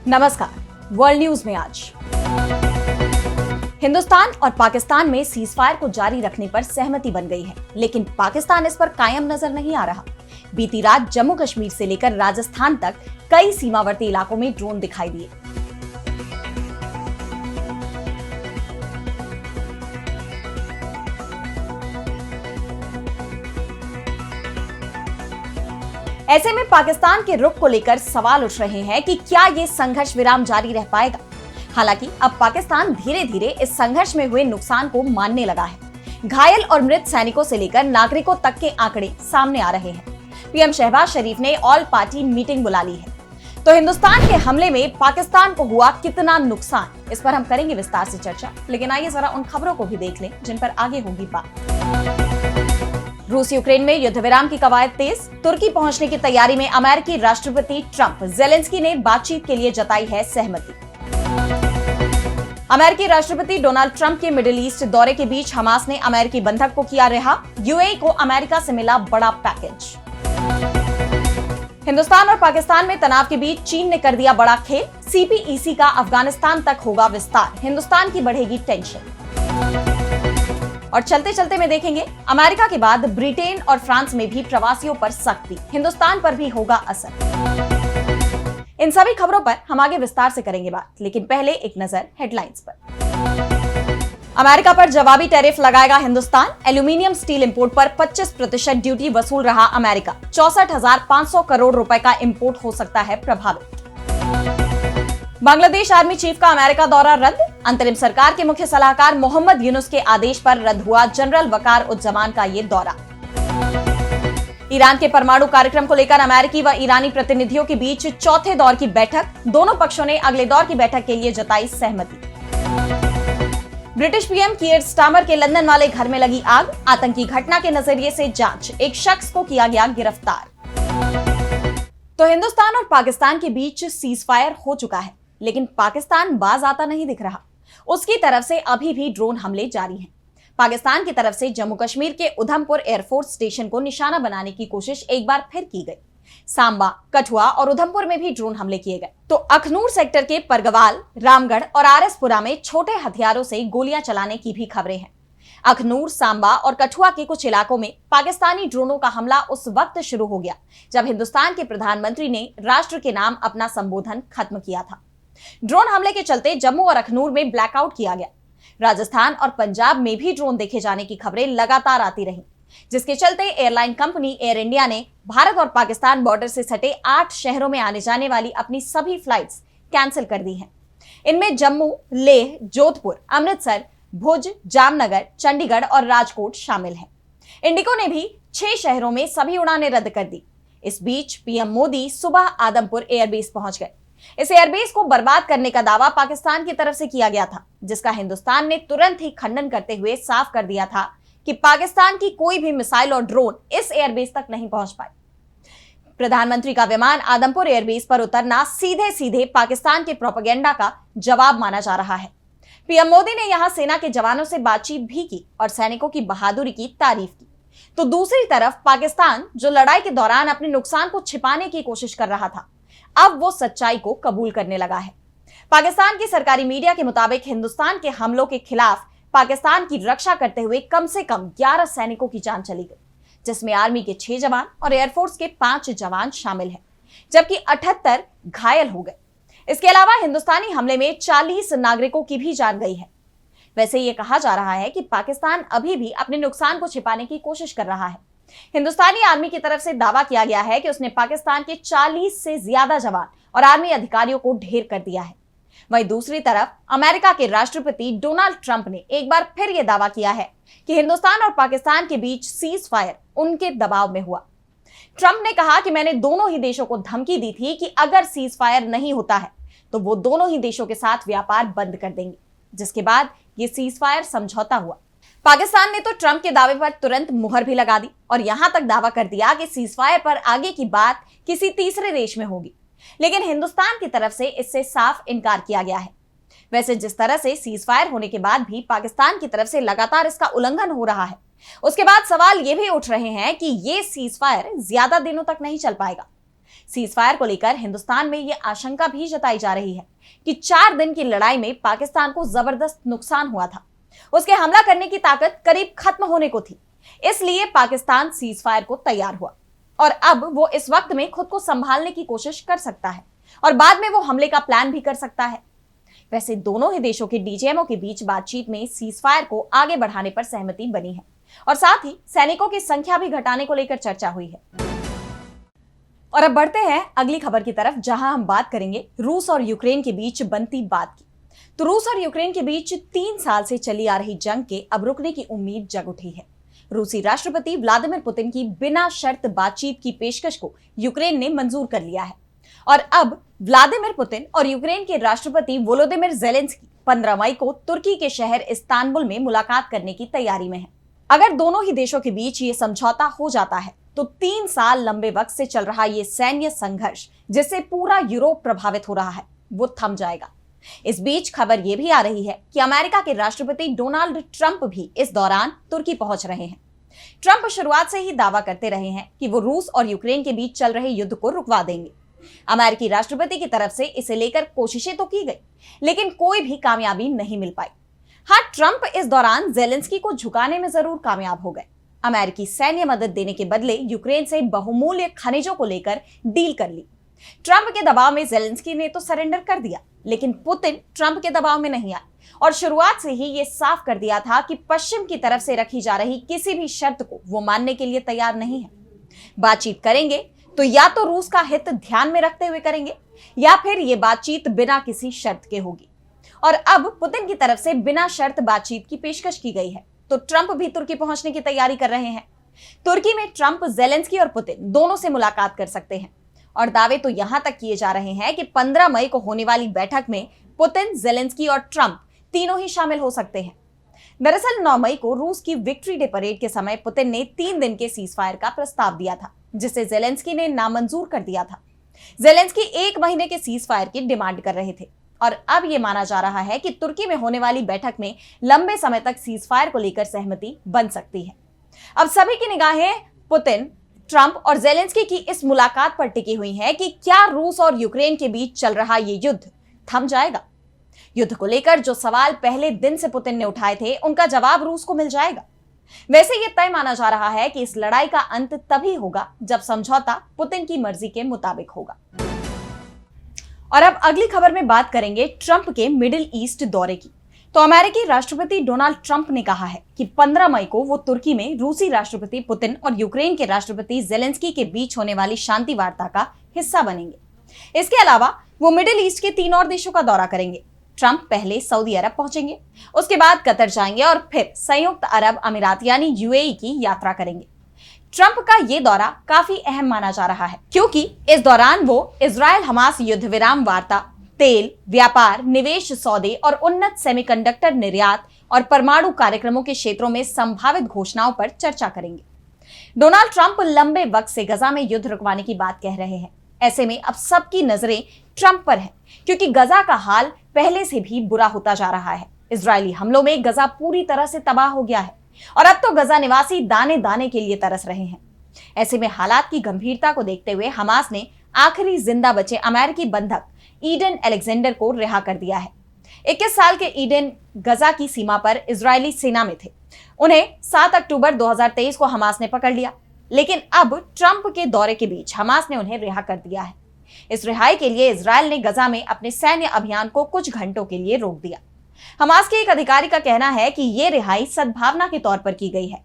नमस्कार, world news में आज हिंदुस्तान और पाकिस्तान में सीजफायर को जारी रखने पर सहमति बन गई है, लेकिन पाकिस्तान इस पर कायम नजर नहीं आ रहा। बीती रात जम्मू कश्मीर से लेकर राजस्थान तक कई सीमावर्ती इलाकों में ड्रोन दिखाई दिए। ऐसे में पाकिस्तान के रुख को लेकर सवाल उठ रहे हैं कि क्या ये संघर्ष विराम जारी रह पाएगा। हालांकि अब पाकिस्तान धीरे धीरे इस संघर्ष में हुए नुकसान को मानने लगा है। घायल और मृत सैनिकों से लेकर नागरिकों तक के आंकड़े सामने आ रहे हैं। पीएम शहबाज शरीफ ने ऑल पार्टी मीटिंग बुला ली है। तो हिंदुस्तान के हमले में पाकिस्तान को हुआ कितना नुकसान, इस पर हम करेंगे विस्तार से चर्चा। लेकिन आइए जरा उन खबरों को भी देख लें जिन पर आगे होगी बात। रूस यूक्रेन में युद्ध विराम की कवायद तेज। तुर्की पहुंचने की तैयारी में अमेरिकी राष्ट्रपति ट्रंप। जेलेंस्की ने बातचीत के लिए जताई है सहमति। अमेरिकी राष्ट्रपति डोनाल्ड ट्रंप के मिडिल ईस्ट दौरे के बीच हमास ने अमेरिकी बंधक को किया रिहा। यूएई को अमेरिका से मिला बड़ा पैकेज। हिंदुस्तान और पाकिस्तान में तनाव के बीच चीन ने कर दिया बड़ा खेल। सीपीईसी का अफगानिस्तान तक होगा विस्तार। हिंदुस्तान की बढ़ेगी टेंशन। और चलते चलते में देखेंगे, अमेरिका के बाद ब्रिटेन और फ्रांस में भी प्रवासियों पर सख्ती। हिंदुस्तान पर भी होगा असर। इन सभी खबरों पर हम आगे विस्तार से करेंगे बात, लेकिन पहले एक नजर हेडलाइंस पर। अमेरिका पर जवाबी टैरिफ लगाएगा हिंदुस्तान। एल्यूमिनियम स्टील इंपोर्ट पर 25% ड्यूटी वसूल रहा अमेरिका। 64,500 करोड़ रुपए का इंपोर्ट हो सकता है प्रभावित। बांग्लादेश आर्मी चीफ का अमेरिका दौरा रद्द। अंतरिम सरकार के मुख्य सलाहकार मोहम्मद यूनुस के आदेश पर रद्द हुआ जनरल वकार उज्जमान का ये दौरा। ईरान के परमाणु कार्यक्रम को लेकर अमेरिकी व ईरानी प्रतिनिधियों के बीच चौथे दौर की बैठक। दोनों पक्षों ने अगले दौर की बैठक के लिए जताई सहमति। ब्रिटिश पीएम कीयर स्टारमर के लंदन वाले घर में लगी आग। आतंकी घटना के नजरिए से जांच। एक शख्स को किया गया गिरफ्तार। तो हिंदुस्तान और पाकिस्तान के बीच सीजफायर हो चुका है, लेकिन पाकिस्तान बाज आता नहीं दिख रहा। उसकी तरफ से अभी भी ड्रोन हमले जारी हैं। पाकिस्तान की तरफ से जम्मू कश्मीर के उधमपुर एयरफोर्स स्टेशन को निशाना बनाने की कोशिश एक बार फिर की गई। सांबा, कठुआ और उधमपुर में भी ड्रोन हमले किए गए। तो अखनूर सेक्टर के परगवाल, रामगढ़ और आरएसपुरा में छोटे हथियारों से गोलियां चलाने की भी खबरें हैं। अखनूर, सांबा और कठुआ के कुछ इलाकों में पाकिस्तानी ड्रोनों का हमला उस वक्त शुरू हो गया जब हिंदुस्तान के प्रधानमंत्री ने राष्ट्र के नाम अपना संबोधन खत्म किया था। ड्रोन हमले के चलते जम्मू और अखनूर में ब्लैकआउट किया गया। राजस्थान और पंजाब में भी ड्रोन देखे जाने की खबरें लगातार आती रहीं, जिसके चलते एयरलाइन कंपनी एयर इंडिया ने भारत और पाकिस्तान बॉर्डर से सटे 8 शहरों में आने जाने वाली अपनी सभी फ्लाइट्स कैंसिल कर दी हैं। इनमें जम्मू, लेह, जोधपुर, अमृतसर, भुज, जामनगर, चंडीगढ़ और राजकोट शामिल हैं। इंडिगो ने भी 6 शहरों में सभी उड़ानें रद्द कर दी। इस बीच पीएम मोदी सुबह आदमपुर एयरबेस पहुंच गए। इस एयरबेस को बर्बाद करने का दावा पाकिस्तान की तरफ से किया गया था, जिसका हिंदुस्तान ने तुरंत ही खंडन करते हुए साफ कर दिया था कि पाकिस्तान की कोई भी मिसाइल और ड्रोन इस एयरबेस तक नहीं पहुंच पाए। प्रधानमंत्री का विमान आदमपुर एयरबेस पर उतरना सीधे सीधे पाकिस्तान के प्रोपेगेंडा का जवाब माना जा रहा है। पीएम मोदी ने यहां सेना के जवानों से बातचीत भी की और सैनिकों की बहादुरी की तारीफ की। तो दूसरी तरफ पाकिस्तान, जो लड़ाई के दौरान अपने नुकसान को छिपाने की कोशिश कर रहा था, अब वो सच्चाई को कबूल करने लगा है। पाकिस्तान की सरकारी मीडिया के मुताबिक हिंदुस्तान के हमलों के खिलाफ पाकिस्तान की रक्षा करते हुए कम से कम 11 सैनिकों की जान चली गई, जिसमें आर्मी के 6 जवान और एयरफोर्स के 5 जवान शामिल हैं, जबकि 78 घायल हो गए। इसके अलावा हिंदुस्तानी हमले में 40 नागरिकों की भी जान गई है। वैसे ये कहा जा रहा है कि पाकिस्तान अभी भी अपने नुकसान को छिपाने की कोशिश कर रहा है। हिंदुस्तानी आर्मी की तरफ से दावा किया गया है कि उसने पाकिस्तान के 40 से ज्यादा जवान और आर्मी अधिकारियों को ढेर कर दिया है। वहीं दूसरी तरफ अमेरिका के राष्ट्रपति डोनाल्ड ट्रंप ने एक बार फिर यह दावा किया है कि हिंदुस्तान और पाकिस्तान के बीच सीज फायर उनके दबाव में हुआ। ट्रंप ने कहा कि मैंने दोनों ही देशों को धमकी दी थी कि अगर सीज फायर नहीं होता है तो वो दोनों ही देशों के साथ व्यापार बंद कर देंगे, जिसके बाद ये सीज फायर समझौता हुआ। पाकिस्तान ने तो ट्रंप के दावे पर तुरंत मुहर भी लगा दी और यहां तक दावा कर दिया कि सीजफायर पर आगे की बात किसी तीसरे देश में होगी, लेकिन हिंदुस्तान की तरफ से इससे साफ इनकार किया गया है। वैसे जिस तरह से सीजफायर होने के बाद भी पाकिस्तान की तरफ से लगातार इसका उल्लंघन हो रहा है, उसके बाद सवाल ये भी उठ रहे हैं कि ये सीजफायर ज्यादा दिनों तक नहीं चल पाएगा। सीज फायर को लेकर हिंदुस्तान में यह आशंका भी जताई जा रही है कि 4 दिन की लड़ाई में पाकिस्तान को जबरदस्त नुकसान हुआ था। उसके हमला करने की ताकत करीब खत्म होने को थी, इसलिए पाकिस्तान सीज फायर को तैयार हुआ और अब वो इस वक्त में खुद को संभालने की कोशिश कर सकता है और बाद में वो हमले का प्लान भी कर सकता है। वैसे दोनों ही देशों के डीजीएमओ के बीच बातचीत में सीज फायर को आगे बढ़ाने पर सहमति बनी है और साथ ही सैनिकों की संख्या भी घटाने को लेकर चर्चा हुई है। और अब बढ़ते हैं अगली खबर की तरफ, जहां हम बात करेंगे रूस और यूक्रेन के बीच बनती बात की। तो रूस और यूक्रेन के बीच 3 साल से चली आ रही जंग के अब रुकने की उम्मीद जग उठी है। रूसी राष्ट्रपति व्लादिमीर पुतिन की बिना शर्त बातचीत की पेशकश को यूक्रेन ने मंजूर कर लिया है और अब व्लादिमीर पुतिन और यूक्रेन के राष्ट्रपति वोलोदिमीर ज़ेलेंस्की 15 मई को तुर्की के शहर इस्तांबुल में मुलाकात करने की तैयारी में है। अगर दोनों ही देशों के बीच ये समझौता हो जाता है तो 3 साल लंबे वक्त से चल रहा ये सैन्य संघर्ष, जिससे पूरा यूरोप प्रभावित हो रहा है, वो थम जाएगा। इस बीच खबर यह भी आ रही है कि अमेरिका के राष्ट्रपति डोनाल्ड ट्रंप भी इस दौरान तुर्की पहुंच रहे हैं। ट्रंप शुरुआत से ही दावा करते रहे हैं कि वो रूस और यूक्रेन के बीच चल रहे युद्ध को रुकवा देंगे। अमेरिकी राष्ट्रपति की तरफ से इसे लेकर कोशिशें तो की गई, लेकिन कोई भी कामयाबी नहीं मिल पाई। हाँ, ट्रंप इस दौरान ज़ेलेंस्की को झुकाने में जरूर कामयाब हो गए। अमेरिकी सैन्य मदद देने के बदले यूक्रेन से बहुमूल्य खनिजों को लेकर डील कर ली। ट्रंप के दबाव में ज़ेलेंस्की ने तो सरेंडर कर दिया, लेकिन पुतिन ट्रंप के दबाव में नहीं आए और शुरुआत से ही ये साफ कर दिया था कि पश्चिम की तरफ से रखी जा रही किसी भी शर्त को वो मानने के लिए तैयार नहीं है। बातचीत करेंगे तो या तो रूस का हित ध्यान में रखते हुए करेंगे या फिर ये बातचीत बिना किसी शर्त के होगी। और अब पुतिन की तरफ से बिना शर्त बातचीत की पेशकश की गई है, तो ट्रंप भी तुर्की पहुंचने की तैयारी कर रहे हैं। तुर्की में ट्रंप ज़ेलेंस्की और पुतिन दोनों से मुलाकात कर सकते हैं और दावे तो यहां तक किए जा रहे हैं कि 15 मई को होने वाली बैठक में पुतिन, ज़ेलेंस्की और ट्रंप तीनों ही शामिल हो सकते हैं। दरअसल 9 मई को रूस की विक्ट्री डे परेड के समय पुतिन ने 3 दिन के सीज फायर का प्रस्ताव दिया था, जिसे ज़ेलेंस्की ने नामंजूर कर दिया था। ज़ेलेंस्की 1 महीने के सीज फायर की डिमांड कर रहे थे और अब यह माना जा रहा है कि तुर्की में होने वाली बैठक में लंबे समय तक सीज फायर को लेकर सहमति बन सकती है। अब सभी की निगाहें पुतिन, ट्रंप और ज़ेलेंस्की की इस मुलाकात पर टिकी हुई हैं कि क्या रूस और यूक्रेन के बीच चल रहा ये युद्ध थम जाएगा। युद्ध को लेकर जो सवाल पहले दिन से पुतिन ने उठाए थे, उनका जवाब रूस को मिल जाएगा। वैसे ये तय माना जा रहा है कि इस लड़ाई का अंत तभी होगा जब समझौता पुतिन की मर्जी के मुताबिक होगा। और अब अगली खबर में बात करेंगे ट्रंप के मिडिल ईस्ट दौरे की। तो अमेरिकी राष्ट्रपति डोनाल्ड ट्रंप ने कहा है कि 15 मई को वो तुर्की में रूसी राष्ट्रपति पुतिन और यूक्रेन के राष्ट्रपति ज़ेलेंस्की के बीच होने वाली शांति वार्ता का हिस्सा बनेंगे। इसके अलावा वो मिडिल ईस्ट के 3 और देशों का दौरा करेंगे। ट्रंप पहले सऊदी अरब पहुंचेंगे, उसके बाद कतर जाएंगे और फिर संयुक्त अरब अमीरात यानी यूएई की यात्रा करेंगे। ट्रंप का ये दौरा काफी अहम माना जा रहा है, क्योंकि इस दौरान वो इजराइल हमास युद्ध विराम वार्ता, तेल, व्यापार, निवेश सौदे और उन्नत सेमीकंडक्टर निर्यात और परमाणु कार्यक्रमों के क्षेत्रों में संभावित घोषणाओं पर चर्चा करेंगे। डोनाल्ड ट्रंप लंबे वक्त से गजा में युद्ध रुकवाने की बात कह रहे हैं। ऐसे में अब सबकी नजरें ट्रंप पर है, क्योंकि गजा का हाल पहले से भी बुरा होता जा रहा है। इजरायली हमलों में गजा पूरी तरह से तबाह हो गया है और अब तो गजा निवासी दाने दाने के लिए तरस रहे हैं। ऐसे में हालात की गंभीरता को देखते हुए हमास ने आखिरी जिंदा बचे अमेरिकी बंधक ईडन अलेक्जेंडर को रिहा कर दिया है। 21 साल के ईडन गजा की सीमा पर इजरायली सेना में थे। उन्हें 7 अक्टूबर 2023 को हमास ने पकड़ लिया, लेकिन अब ट्रंप के दौरे के बीच हमास ने उन्हें रिहा कर दिया है। इस रिहाई के लिए इजरायल ने गजा में अपने सैन्य अभियान को कुछ घंटों के लिए रोक दिया। हमास के एक अधिकारी का कहना है कि यह रिहाई सद्भावना के तौर पर की गई है।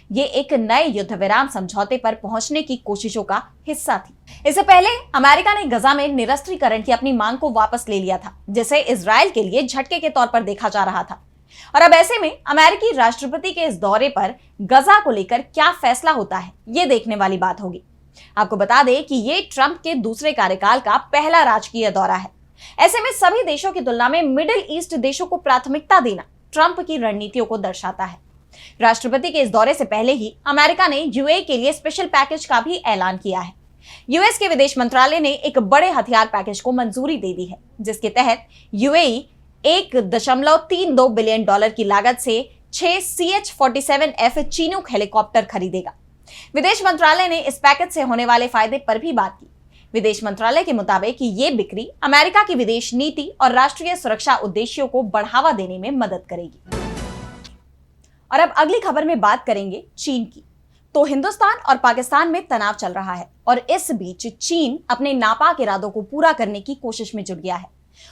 ये एक नए युद्ध विराम समझौते पर पहुंचने की कोशिशों का हिस्सा थी। इससे पहले अमेरिका ने गजा में निरस्त्रीकरण की अपनी मांग को वापस ले लिया था, जिसे इजरायल के लिए झटके के तौर पर देखा जा रहा था। और अब ऐसे में अमेरिकी राष्ट्रपति के इस दौरे पर गजा को लेकर क्या फैसला होता है, ये देखने वाली बात होगी। आपको बता दें कि ये ट्रंप के दूसरे कार्यकाल का पहला राजकीय दौरा है। ऐसे में सभी देशों की तुलना में मिडिल ईस्ट देशों को प्राथमिकता देना ट्रंप की रणनीतियों को दर्शाता है। राष्ट्रपति के इस दौरे से पहले ही अमेरिका ने यूएई के लिए स्पेशल पैकेज का भी ऐलान किया है। यूएस के विदेश मंत्रालय ने एक बड़े हथियार पैकेज को मंजूरी दे दी है, जिसके तहत यूएई $1.32 बिलियन की लागत से 6 CH-47F चीनूक हेलीकॉप्टर खरीदेगा। विदेश मंत्रालय ने इस पैकेज से होने वाले फायदे पर भी बात की। विदेश मंत्रालय के मुताबिक ये बिक्री अमेरिका की विदेश नीति और राष्ट्रीय सुरक्षा उद्देश्यों को बढ़ावा देने में मदद करेगी। और अब अगली खबर में बात करेंगे चीन की। तो हिंदुस्तान और पाकिस्तान में तनाव चल रहा है और इस बीच चीन अपने नापाक इरादों को पूरा करने की कोशिश में जुट गया है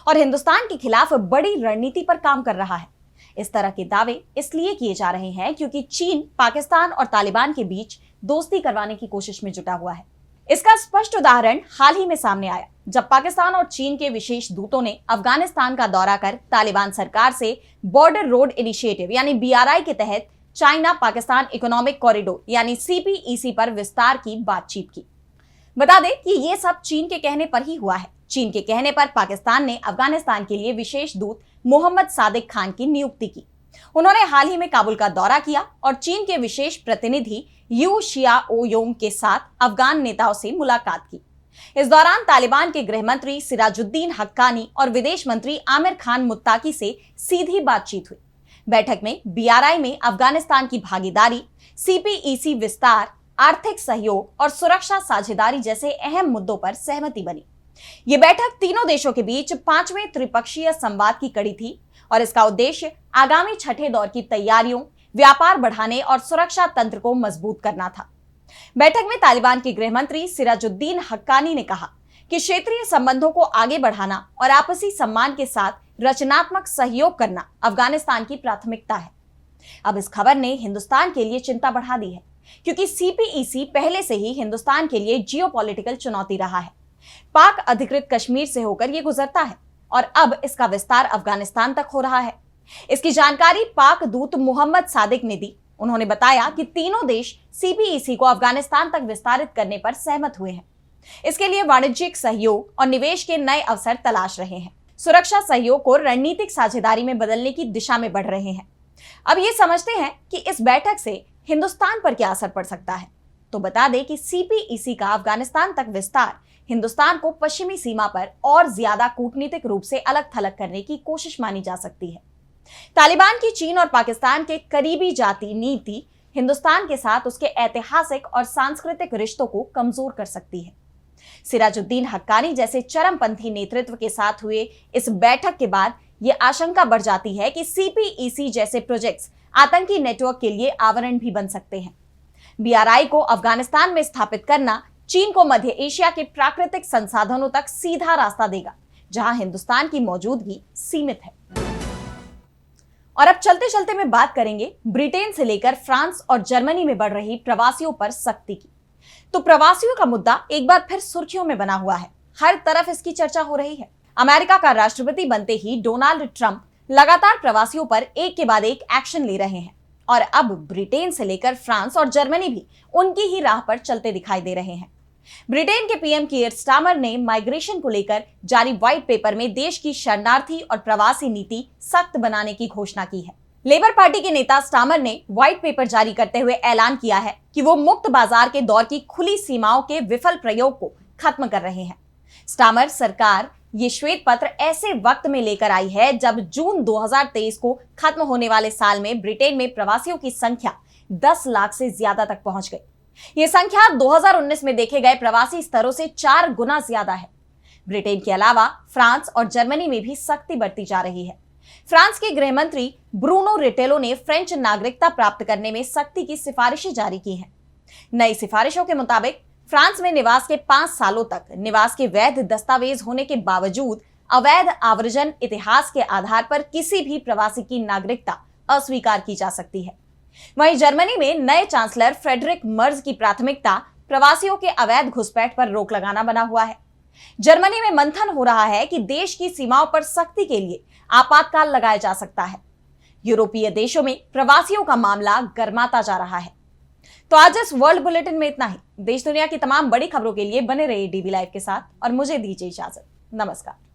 और हिंदुस्तान के खिलाफ बड़ी रणनीति पर काम कर रहा है। इस तरह के दावे इसलिए किए जा रहे हैं क्योंकि चीन पाकिस्तान और तालिबान के बीच दोस्ती करवाने की कोशिश में जुटा हुआ है। इसका स्पष्ट उदाहरण हाल ही में सामने आया जब पाकिस्तान और चीन के विशेष दूतों ने अफगानिस्तान का दौरा कर तालिबान सरकार से बॉर्डर रोड इनिशिएटिव यानी BRI के तहत चाइना पाकिस्तान इकोनॉमिक कॉरिडोर यानी CPEC पर विस्तार की बातचीत की। बता दें कि ये सब चीन के कहने पर ही हुआ है। चीन के कहने पर पाकिस्तान ने अफगानिस्तान के लिए विशेष दूत मोहम्मद सादिक खान की नियुक्ति की। उन्होंने हाल ही में काबुल का दौरा किया और चीन के विशेष प्रतिनिधि यू शियाओयोंग के साथ अफगान नेताओं से मुलाकात की। इस दौरान तालिबान के गृह मंत्री सिराजुद्दीन हक्कानी और विदेश मंत्री आमिर खान मुत्ताकी से सीधी बातचीत हुई। बैठक में BRI में अफगानिस्तान की भागीदारी, CPEC विस्तार, आर्थिक सहयोग और सुरक्षा साझेदारी जैसे अहम मुद्दों पर सहमति बनी। ये बैठक तीनों देशों के बीच 5वें त्रिपक्षीय संवाद की कड़ी थी और इसका उद्देश्य आगामी छठे दौर की तैयारियों, व्यापार बढ़ाने और सुरक्षा तंत्र को मजबूत करना था। बैठक में तालिबान के गृह मंत्री सिराजुद्दीन हक्कानी ने कहा कि क्षेत्रीय संबंधों को आगे बढ़ाना और आपसी सम्मान के साथ रचनात्मक सहयोग करना अफगानिस्तान की प्राथमिकता है। अब इस खबर ने हिंदुस्तान के लिए चिंता बढ़ा दी है क्योंकि CPEC पहले से ही हिंदुस्तान के लिए जियोपॉलिटिकल चुनौती रहा है। पाक अधिकृत कश्मीर से होकर यह गुजरता है और अब इसका विस्तार अफगानिस्तान तक हो रहा है। इसकी जानकारी पाक दूत मोहम्मद सादिक ने दी। उन्होंने बताया कि तीनों देश CPEC को अफगानिस्तान तक विस्तारित करने पर सहमत हुए हैं। इसके लिए वाणिज्यिक सहयोग और निवेश के नए अवसर तलाश रहे हैं। सुरक्षा सहयोग को रणनीतिक साझेदारी में बदलने की दिशा में बढ़ रहे हैं। अब ये समझते हैं कि इस बैठक से हिंदुस्तान पर क्या असर पड़ सकता है। तो बता दें कि CPEC का अफगानिस्तान तक विस्तार हिंदुस्तान को पश्चिमी सीमा पर और ज्यादा कूटनीतिक रूप से अलग थलग करने की कोशिश मानी जा सकती है। तालिबान की चीन और पाकिस्तान के करीबी जाती नीति हिंदुस्तान के साथ उसके ऐतिहासिक और सांस्कृतिक रिश्तों को कमजोर कर सकती है। सिराजुद्दीन हक्कानी जैसे चरमपंथी नेतृत्व के साथ हुए इस बैठक के बाद यह आशंका बढ़ जाती है कि CPEC जैसे प्रोजेक्ट्स आतंकी नेटवर्क के लिए आवरण भी बन सकते हैं। BRI को अफगानिस्तान में स्थापित करना चीन को मध्य एशिया के प्राकृतिक संसाधनों तक सीधा रास्ता देगा, जहां हिंदुस्तान की मौजूदगी सीमित है। और अब चलते चलते में बात करेंगे ब्रिटेन से लेकर फ्रांस और जर्मनी में बढ़ रही प्रवासियों पर सख्ती की। तो प्रवासियों का मुद्दा एक बार फिर सुर्खियों में बना हुआ है। हर तरफ इसकी चर्चा हो रही है। अमेरिका का राष्ट्रपति बनते ही डोनाल्ड ट्रंप लगातार प्रवासियों पर एक के बाद एक एक्शन ले रहे हैं और अब ब्रिटेन से लेकर फ्रांस और जर्मनी भी उनकी ही राह पर चलते दिखाई दे रहे हैं। ब्रिटेन के PM कीयर स्टामर ने माइग्रेशन को लेकर जारी व्हाइट पेपर में देश की शरणार्थी और प्रवासी नीति सख्त बनाने की घोषणा की है। लेबर पार्टी के नेता स्टामर ने व्हाइट पेपर जारी करते हुए ऐलान किया है कि वो मुक्त बाजार के दौर की खुली सीमाओं के विफल प्रयोग को खत्म कर रहे हैं। स्टामर सरकार ये श्वेत पत्र ऐसे वक्त में लेकर आई है जब जून 2023 को खत्म होने वाले साल में ब्रिटेन में प्रवासियों की संख्या 10 लाख से ज्यादा तक पहुंच गई। ये संख्या 2019 में देखे गए प्रवासी स्तरों से 4 गुना ज्यादा है। ब्रिटेन के अलावा फ्रांस और जर्मनी में भी सख्ती बढ़ती जा रही है। फ्रांस के गृह मंत्री ब्रूनो रेटेलो ने फ्रेंच नागरिकता प्राप्त करने में सख्ती की सिफारिशें जारी की हैं। नई सिफारिशों के मुताबिक फ्रांस में निवास के 5 सालों तक निवास के वैध दस्तावेज होने के बावजूद अवैध आव्रजन इतिहास के आधार पर किसी भी प्रवासी की नागरिकता अस्वीकार की जा सकती है। वहीं जर्मनी में नए चांसलर फ्रेडरिक मर्ज की प्राथमिकता प्रवासियों के अवैध घुसपैठ पर रोक लगाना बना हुआ है। जर्मनी में मंथन हो रहा है कि देश की सीमाओं पर सख्ती के लिए आपातकाल लगाया जा सकता है। यूरोपीय देशों में प्रवासियों का मामला गर्माता जा रहा है। तो आज इस वर्ल्ड बुलेटिन में इतना ही। देश दुनिया की तमाम बड़ी खबरों के लिए बने रहिए DB लाइव के साथ और मुझे दीजिए इजाजत। नमस्कार।